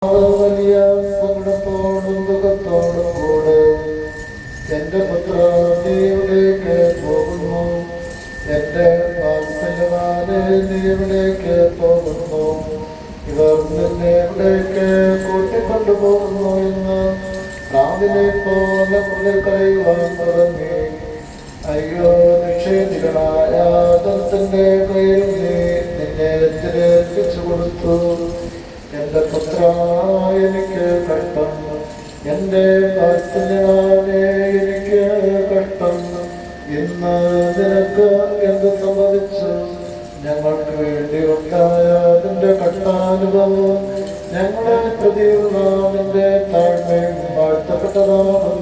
വലിയ സങ്കടത്തോടും ദുഃഖത്തോടും കൂടെ എന്റെ പുത്ര നീവിടേക്ക് പോകുന്നു. എന്റെ വാത്സല്യവാനെ നീവിടേക്ക് പോകുന്നു. ഇവർ നിന്നെ എവിടേക്ക് കൂട്ടിക്കൊണ്ടുപോകുന്നു എന്ന് പ്രാവിനെ പോലെ കരയുവാൻ തുടങ്ങി. അയ്യോ, നിഷേധികളായ ആദത്തിന്റെ കയ്യിൽ നീ നിന്നെ തിരേൽപ്പിച്ചു കൊടുത്തു. എന്റെ പുത്ര, എനിക്ക് കഷ്ടം. എന്റെ വാത്സല്യവാനെ, എനിക്ക് കഷ്ടം. ഇന്ന് നിനക്ക് എന്ത് സംഭവിച്ചു? ഞങ്ങൾക്ക് വേണ്ടി ഉണ്ടായ അതിന്റെ കഷ്ടാനുഭവം ഞങ്ങളെ പ്രതിയുള്ള നിന്റെ താഴ്മയും വാഴ്ത്തപ്പെട്ടതാകുന്നു.